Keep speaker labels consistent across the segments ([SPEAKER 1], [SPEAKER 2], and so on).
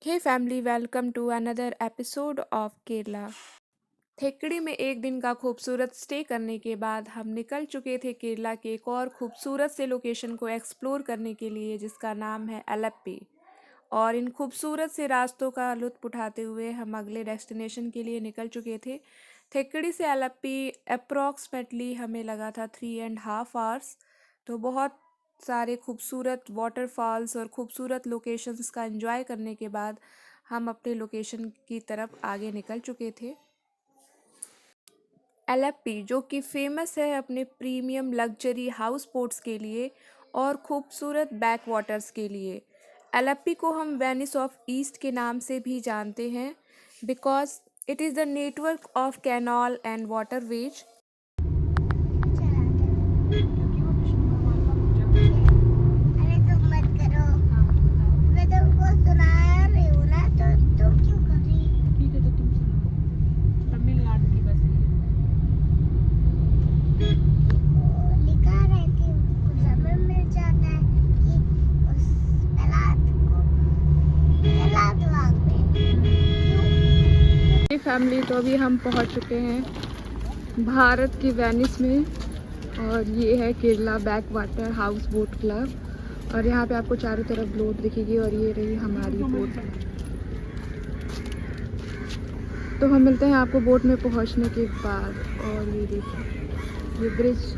[SPEAKER 1] Hey family, welcome to another episode of Kerala. Thekkady में एक दिन का खूबसूरत स्टे करने के बाद हम निकल चुके थे केरला के एक और खूबसूरत से लोकेशन को एक्सप्लोर करने के लिए, जिसका नाम है एलेप्पी। और इन खूबसूरत से रास्तों का लुत्फ उठाते हुए हम अगले डेस्टिनेशन के लिए निकल चुके थे। थेकड़ी से एलेप्पी अप्रॉक्सीमेटली हमें लगा था 3.5 आवर्स। तो बहुत सारे खूबसूरत वाटरफॉल्स और खूबसूरत लोकेशंस का एंजॉय करने के बाद हम अपने लोकेशन की तरफ आगे निकल चुके थे। एलेप्पी, जो कि फेमस है अपने प्रीमियम लग्जरी हाउस बोट्स के लिए और खूबसूरत बैक वाटर्स के लिए। एलेप्पी को हम वेनिस ऑफ ईस्ट के नाम से भी जानते हैं, because it is the network of canal and waterways.
[SPEAKER 2] अरे तुम मत करो। मैं तुमको सुना रही हूँ ना, तो तुम क्यों कर रही?
[SPEAKER 1] ठीक है, तो तुम सुनाओ। तमिलनाडु की बस
[SPEAKER 2] वो लिखा है कि उसको समय मिल जाता है कि उस तलाक वाक में क्यों?
[SPEAKER 1] ये फैमिली, तो अभी हम पहुंच चुके हैं भारत की वेनिस में। और ये है Kerala back water house boat club. और यहाँ पे आपको चारों तरफ बोट दिखेगी और ये रही हमारी बोट। तो हम मिलते हैं आपको बोट में पहुँचने के बाद। और ये देखिए, ये ब्रिज।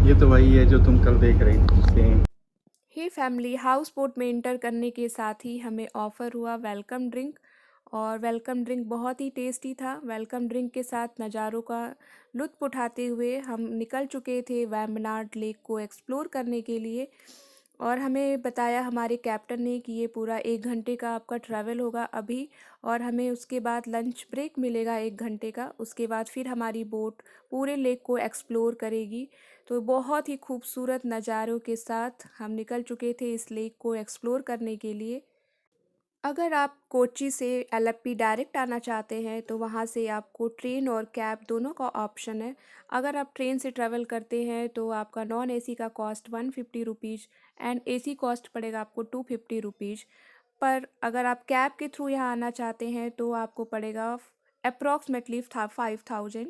[SPEAKER 3] ये तो वही है जो तुम कल देख रही थी, same.
[SPEAKER 1] Hey family, house boat में इंटर करने के साथ ही हमें ऑफ़र हुआ वेलकम ड्रिंक। और वेलकम ड्रिंक बहुत ही टेस्टी था। वेलकम ड्रिंक के साथ नज़ारों का लुत्फ़ उठाते हुए हम निकल चुके थे वैम्बनाड लेक को एक्सप्लोर करने के लिए। और हमें बताया हमारे कैप्टन ने कि ये पूरा 1 घंटे का आपका ट्रैवल होगा अभी। और हमें उसके बाद लंच ब्रेक मिलेगा 1 घंटे का। उसके बाद फिर हमारी बोट पूरे लेक को एक्सप्लोर करेगी। तो बहुत ही खूबसूरत नज़ारों के साथ हम निकल चुके थे इस लेक को एक्सप्लोर करने के लिए। अगर आप कोच्चि से एलेप्पी डायरेक्ट आना चाहते हैं तो वहाँ से आपको ट्रेन और कैब दोनों का ऑप्शन है। अगर आप ट्रेन से ट्रैवल करते हैं तो आपका नॉन एसी का cost 150 rupees and AC cost पड़ेगा आपको 250 रुपीज़। पर अगर आप कैब के थ्रू यहाँ आना चाहते हैं तो आपको पड़ेगा अप्रॉक्सीमेटली 5000।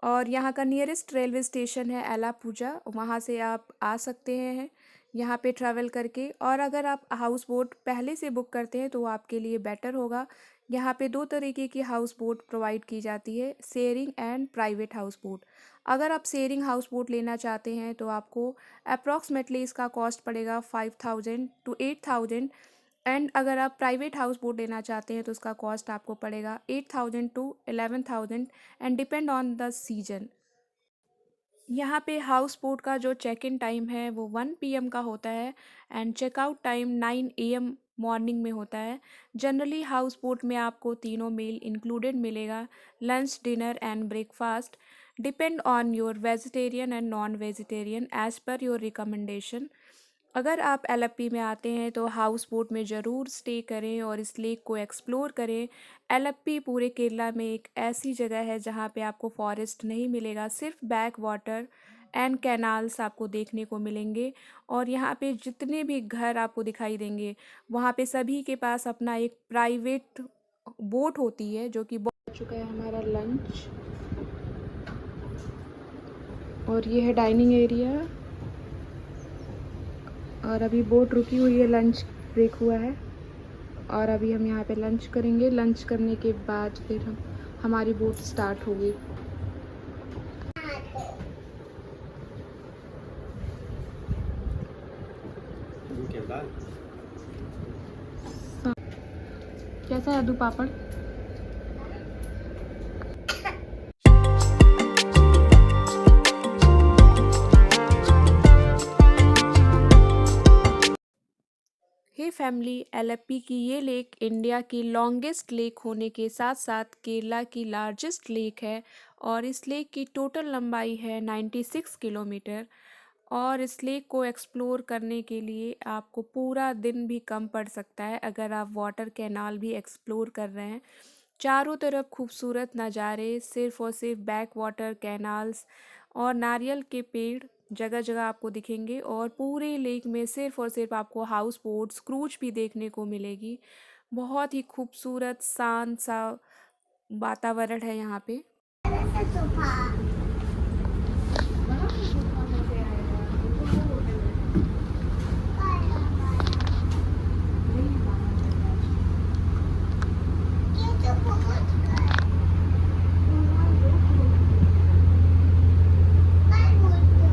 [SPEAKER 1] और यहाँ का नियरेस्ट रेलवे स्टेशन है एलापूजा, वहाँ से आप आ सकते हैं यहाँ पे ट्रैवल करके। और अगर आप हाउस बोट पहले से बुक करते हैं तो आपके लिए बेटर होगा। यहाँ पे 2 तरीके की हाउस बोट प्रोवाइड की जाती है, sharing and private house boat. अगर आप शेयरिंग हाउस बोट लेना चाहते हैं तो आपको अप्रॉक्सीमेटली इसका कॉस्ट पड़ेगा 5000 to 8000। एंड अगर आप प्राइवेट हाउस बोट लेना चाहते हैं तो उसका कॉस्ट आपको पड़ेगा 8000 to 11000 and depend on the season. यहाँ पे हाउस बोट का जो चेक इन टाइम है वो 1 PM का होता है and checkout time 9 AM morning में होता है। जनरली हाउस बोट में आपको तीनों मील इंक्लूडेड मिलेगा, lunch, dinner and breakfast. Depend on your vegetarian and non vegetarian as per your recommendation. अगर आप एलेप्पी में आते हैं तो हाउस बोट में ज़रूर स्टे करें और इस लेक को एक्सप्लोर करें। एलेप्पी पूरे केरला में एक ऐसी जगह है जहाँ पे आपको फॉरेस्ट नहीं मिलेगा, सिर्फ बैक वाटर एंड कैनाल्स आपको देखने को मिलेंगे। और यहाँ पे जितने भी घर आपको दिखाई देंगे वहाँ पे सभी के पास अपना एक प्राइवेट बोट होती है, जो कि बहुत चुका है हमारा लंच। और ये है डाइनिंग एरिया। और अभी बोट रुकी हुई है, लंच ब्रेक हुआ है। और अभी हम यहाँ पे लंच करेंगे। लंच करने के बाद फिर हमारी बोट स्टार्ट होगी। कैसा है अदू पापड़? फैमिली, एलेप्पी की ये लेक इंडिया की लॉन्गेस्ट लेक होने के साथ साथ केरला की लार्जेस्ट लेक है और इस लेक की टोटल लंबाई है 96 किलोमीटर। और इस लेक को एक्सप्लोर करने के लिए आपको पूरा दिन भी कम पड़ सकता है अगर आप वाटर कैनाल भी एक्सप्लोर कर रहे हैं। चारों तरफ खूबसूरत नज़ारे, सिर्फ और सिर्फ बैक वाटर कैनाल्स और नारियल के पेड़ जगह जगह आपको दिखेंगे और पूरे लेक में सिर्फ और सिर्फ आपको हाउस बोट्स, क्रूज भी देखने को मिलेगी। बहुत ही खूबसूरत शांत सा वातावरण है यहाँ पे।
[SPEAKER 2] ऐसे सोफा ये तो बहुत काय बोलते हो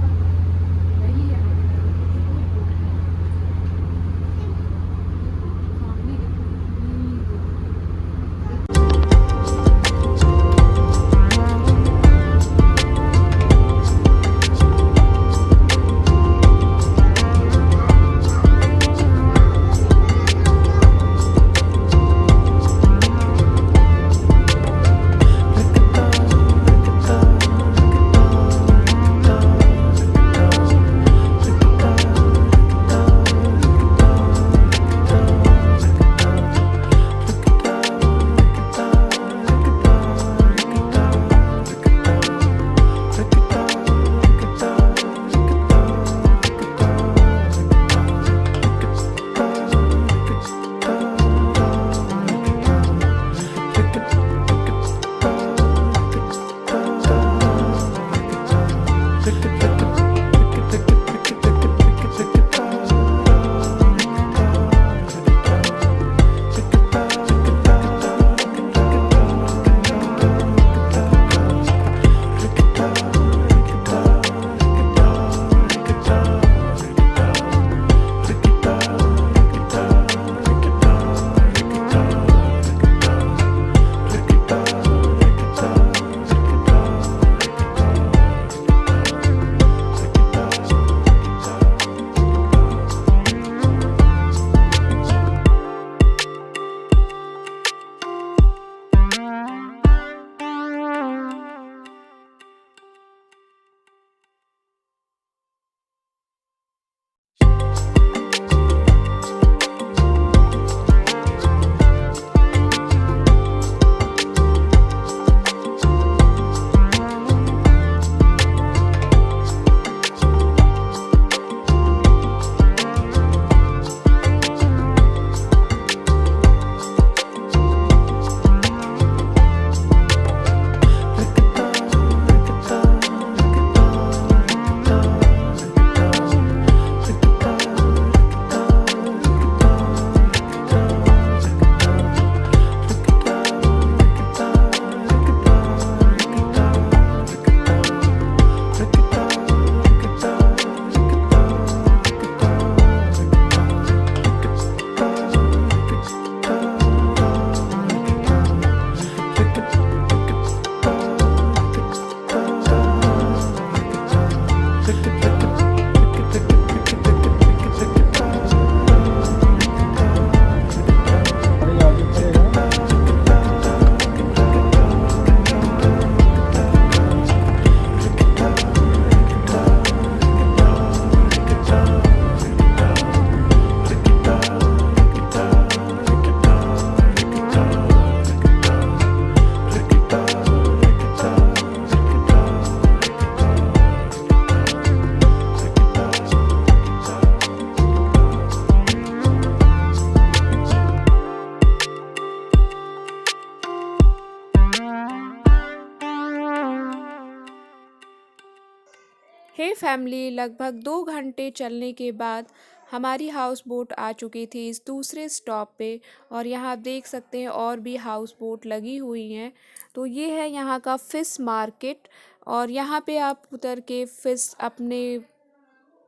[SPEAKER 1] हे फैमिली, लगभग 2 घंटे चलने के बाद हमारी हाउस बोट आ चुकी थी इस दूसरे स्टॉप पे और यहाँ आप देख सकते हैं और भी हाउस बोट लगी हुई हैं। तो ये है यहाँ का फ़िश मार्केट और यहाँ पे आप उतर के फ़िश अपने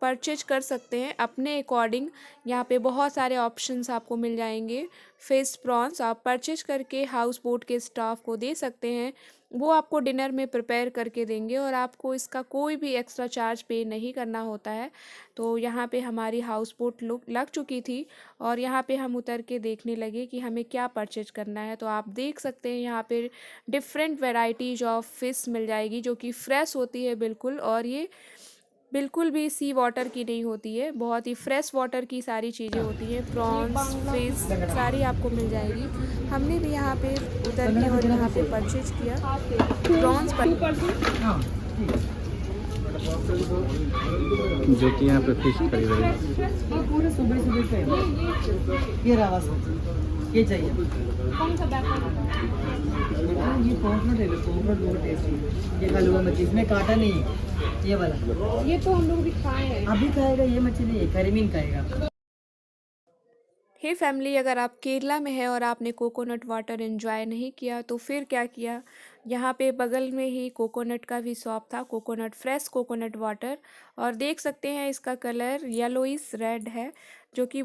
[SPEAKER 1] परचेज कर सकते हैं अपने अकॉर्डिंग। यहाँ पे बहुत सारे ऑप्शंस आपको मिल जाएंगे। फ़िश प्रॉन्स आप परचेज करके हाउस बोट के स्टाफ को दे सकते हैं। वो आपको डिनर में प्रिपेयर करके देंगे और आपको इसका कोई भी एक्स्ट्रा चार्ज पे नहीं करना होता है। तो यहाँ पे हमारी हाउस बोट लग चुकी थी और यहाँ पे हम उतर के देखने लगे कि हमें क्या परचेज करना है। तो आप देख सकते हैं यहाँ पे डिफरेंट वेराइटीज़ ऑफ फ़िश मिल जाएगी जो कि फ्रेश होती है बिल्कुल, और ये बिल्कुल भी सी वाटर की नहीं होती है, बहुत ही फ्रेश वाटर की सारी चीज़ें होती हैं। प्रॉन्स, फिश सारी आपको मिल जाएगी। हमने भी यहाँ पे उतर के और यहाँ पे परचेज किया प्रॉन्स
[SPEAKER 3] जो कि यहाँ पे फिश खरीद रही है।
[SPEAKER 4] ये पूरे सुबह सुबह पे ये रहा ये चाहिए कौन सा ये पॉपकॉर्न ले लो, पॉपकॉर्न बहुत टेस्टी है। ये हलवा मछली, इसमें कांटा नहीं है ये वाला। ये तो हम लोग भी खाए हैं, अभी खाएगा ये मछली, ये करीमीन खाएगा।
[SPEAKER 1] हे फैमिली, अगर आप केरला में हैं और आपने कोकोनट वाटर एंजॉय नहीं किया तो फिर क्या किया, यहाँ पे बगल में ही कोकोनट का भी शॉप था, कोकोनट फ्रेश कोकोनट वाटर। और देख सकते हैं इसका कलर येलोइश रेड है, जो कि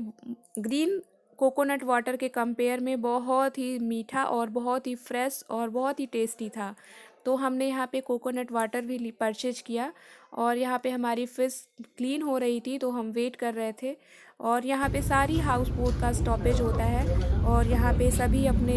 [SPEAKER 1] ग्रीन कोकोनट वाटर के कंपेयर में बहुत ही मीठा और बहुत ही फ्रेश और बहुत ही टेस्टी था। तो हमने यहाँ पे कोकोनट वाटर भी परचेज किया और यहाँ पे हमारी फ़िश क्लीन हो रही थी तो हम वेट कर रहे थे। और यहाँ पे सारी हाउस बोट का स्टॉपेज होता है और यहाँ पे सभी अपने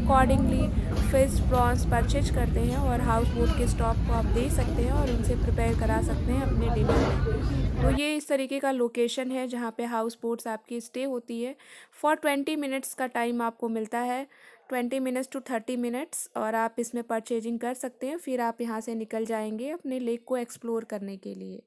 [SPEAKER 1] अकॉर्डिंगली फ़िश प्रॉन्स परचेज करते हैं और हाउस बोट के स्टॉप को आप दे सकते हैं और उनसे प्रिपेयर करा सकते हैं अपने डिनर में। तो ये इस तरीके का लोकेशन है जहाँ पे हाउस बोट्स आपकी स्टे होती है। फॉर 20 मिनट्स का टाइम आपको मिलता है, 20 मिनट्स टू 30 मिनट्स, और आप इसमें परचेजिंग कर सकते हैं। फिर आप यहाँ से निकल जाएंगे अपने लेक को एक्सप्लोर करने के लिए।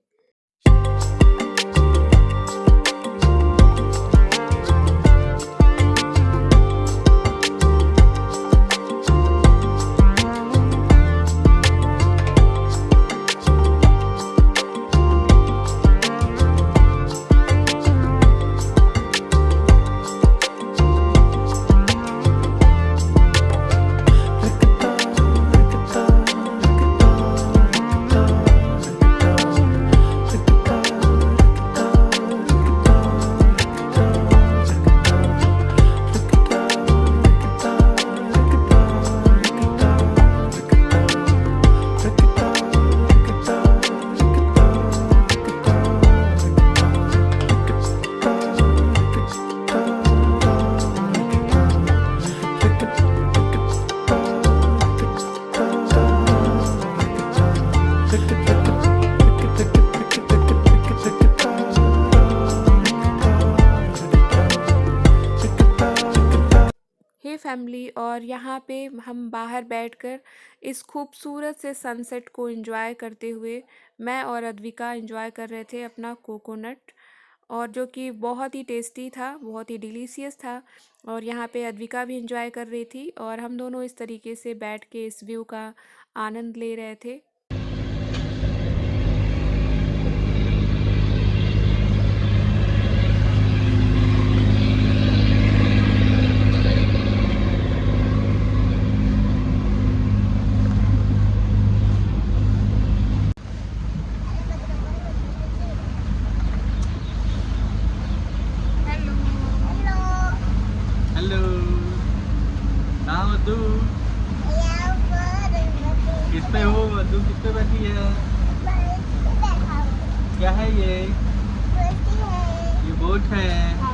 [SPEAKER 1] फैमिली, और यहाँ पे हम बाहर बैठकर इस खूबसूरत से सनसेट को एंजॉय करते हुए मैं और अद्विका एंजॉय कर रहे थे अपना कोकोनट, और जो कि बहुत ही टेस्टी था, बहुत ही डिलीशियस था। और यहाँ पे अद्विका भी एंजॉय कर रही थी और हम दोनों इस तरीके से बैठ के इस व्यू का आनंद ले रहे थे।
[SPEAKER 3] मधु किस पे हो? मधु किस पे बैठी है? क्या है ये? ये बोट है।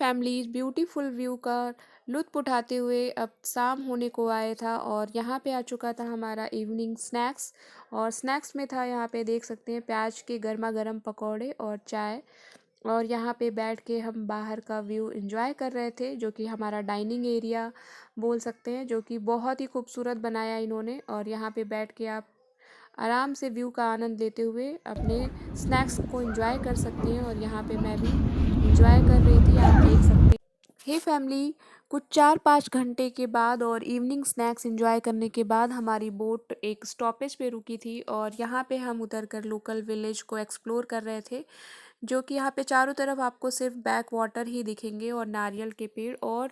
[SPEAKER 1] फैमिलीज ब्यूटीफुल व्यू का लुत्फ़ उठाते हुए अब शाम होने को आया था और यहाँ पे आ चुका था हमारा इवनिंग स्नैक्स। और स्नैक्स में था, यहाँ पे देख सकते हैं, प्याज के गर्मा गर्म पकौड़े और चाय। और यहाँ पे बैठ के हम बाहर का व्यू एंजॉय कर रहे थे, जो कि हमारा डाइनिंग एरिया बोल सकते हैं, जो कि बहुत ही खूबसूरत बनाया इन्होंने। और यहाँ पे बैठ के आप आराम से व्यू का आनंद लेते हुए अपने स्नैक्स को एंजॉय कर सकते हैं। और यहाँ पे मैं भी एंजॉय कर रही थी, आप देख सकते हैं। हे फैमिली, कुछ 4-5 घंटे के बाद और इवनिंग स्नैक्स एंजॉय करने के बाद हमारी बोट एक स्टॉपेज पे रुकी थी और यहाँ पे हम उतर कर लोकल विलेज को एक्सप्लोर कर रहे थे, जो कि यहाँ पे चारों तरफ आपको सिर्फ बैक वाटर ही दिखेंगे और नारियल के पेड़ और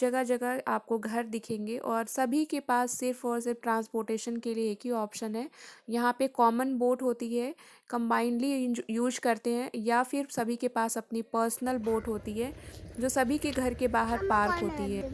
[SPEAKER 1] जगह जगह आपको घर दिखेंगे। और सभी के पास सिर्फ और सिर्फ ट्रांसपोर्टेशन के लिए एक ही ऑप्शन है, यहाँ पे कॉमन बोट होती है, कंबाइनली यूज करते हैं, या फिर सभी के पास अपनी पर्सनल बोट होती है जो सभी के घर के बाहर पार्क होती है।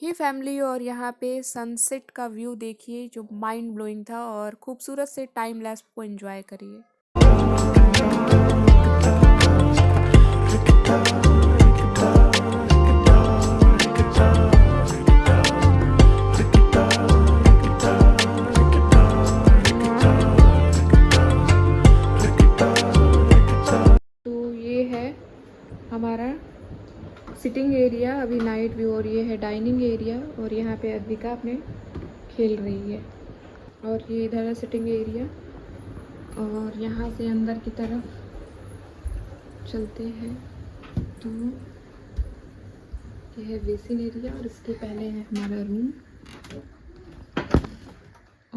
[SPEAKER 1] ये फैमिली, और यहाँ पे सनसेट का व्यू देखिए जो माइंड ब्लोइंग था, और खूबसूरत से टाइम लैप्स को एंजॉय करिए। तो ये है हमारा सिटिंग एरिया, अभी नाइट व्यू, और ये है डाइनिंग एरिया। और यहाँ पे अद्विका अपने खेल रही है, और ये इधर है सिटिंग एरिया। और यहाँ से अंदर की तरफ चलते हैं तो ये है बेसिन एरिया, और इसके पहले है हमारा रूम।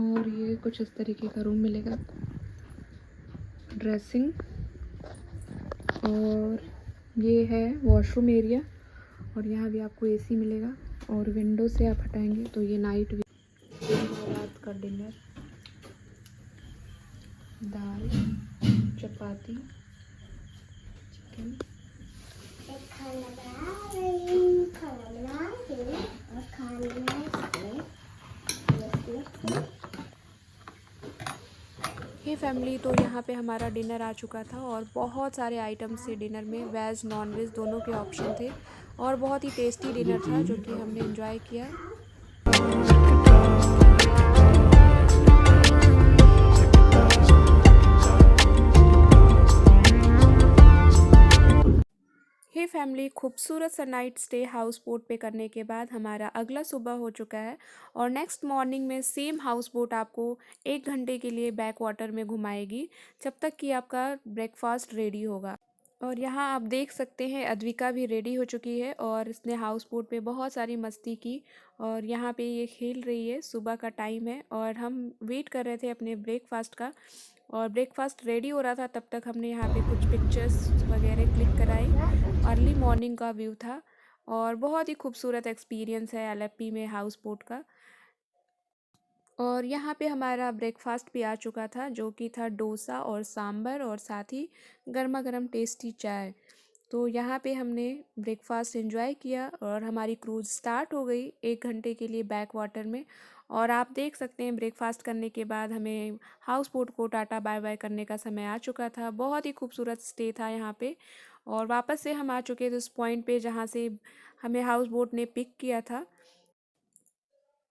[SPEAKER 1] और ये कुछ इस तरीके का रूम मिलेगा, ड्रेसिंग, और ये है वॉशरूम एरिया। और यहाँ भी आपको एसी मिलेगा, और विंडो से आप हटाएंगे तो ये नाइट व्यू। रात का डिनर, दाल, चपाती, चिकन।
[SPEAKER 2] खाना बना रही हूँ, खाना बना रही हूँ, और खाने में
[SPEAKER 1] हे फैमिली, तो यहाँ पे हमारा डिनर आ चुका था, और बहुत सारे आइटम्स थे डिनर में, वेज नॉन वेज दोनों के ऑप्शन थे, और बहुत ही टेस्टी डिनर था जो कि हमने एंजॉय किया। हे फैमिली, खूबसूरत सा नाइट स्टे हाउस बोट पे करने के बाद हमारा अगला सुबह हो चुका है, और नेक्स्ट मॉर्निंग में सेम हाउस बोट आपको 1 घंटे के लिए बैक वाटर में घुमाएगी, जब तक कि आपका ब्रेकफास्ट रेडी होगा। और यहाँ आप देख सकते हैं अद्विका भी रेडी हो चुकी है, और इसने हाउस बोट पे बहुत सारी मस्ती की, और यहाँ पे ये खेल रही है। सुबह का टाइम है और हम वेट कर रहे थे अपने ब्रेकफास्ट का, और ब्रेकफास्ट रेडी हो रहा था तब तक हमने यहाँ पे कुछ पिक्चर्स वगैरह क्लिक कराई। अर्ली मॉर्निंग का व्यू था, और बहुत ही खूबसूरत एक्सपीरियंस है एलेप्पी में हाउस बोट का। और यहाँ पे हमारा ब्रेकफास्ट भी आ चुका था, जो कि था डोसा और सांभर, और साथ ही गर्मा गर्म टेस्टी चाय। तो यहाँ पे हमने ब्रेकफास्ट एंजॉय किया, और हमारी क्रूज़ स्टार्ट हो गई 1 घंटे के लिए बैक वाटर में। और आप देख सकते हैं ब्रेकफास्ट करने के बाद हमें हाउस बोट को टाटा बाय बाय करने का समय आ चुका था। बहुत ही खूबसूरत स्टे था यहाँ पे, और वापस से हम आ चुके थे उस पॉइंट पे जहाँ से हमें हाउस बोट ने पिक किया था।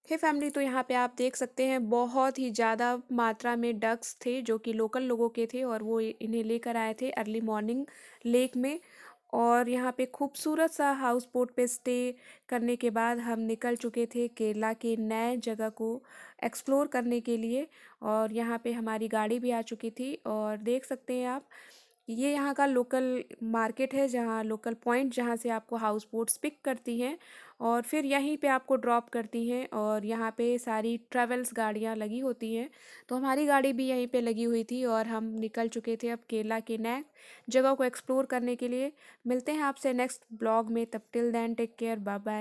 [SPEAKER 1] हे फैमिली, तो यहाँ पे आप देख सकते हैं बहुत ही ज़्यादा मात्रा में डक्स थे जो कि लोकल लोगों के थे, और वो इन्हें लेकर आए थे अर्ली मॉर्निंग लेक में। और यहाँ पे खूबसूरत सा हाउस बोट पे स्टे करने के बाद हम निकल चुके थे केरला के नए जगह को एक्सप्लोर करने के लिए। और यहाँ पे हमारी गाड़ी भी आ चुकी थी, और देख सकते हैं आप, ये यहाँ का लोकल मार्केट है, जहाँ लोकल पॉइंट जहाँ से आपको हाउस बोट्स पिक करती हैं और फिर यहीं पे आपको ड्रॉप करती हैं। और यहाँ पे सारी ट्रैवल्स गाड़ियाँ लगी होती हैं, तो हमारी गाड़ी भी यहीं पे लगी हुई थी, और हम निकल चुके थे अब केरला के नए जगह को एक्सप्लोर करने के लिए। मिलते हैं आपसे नेक्स्ट ब्लॉग में, तब till then take care, bye bye.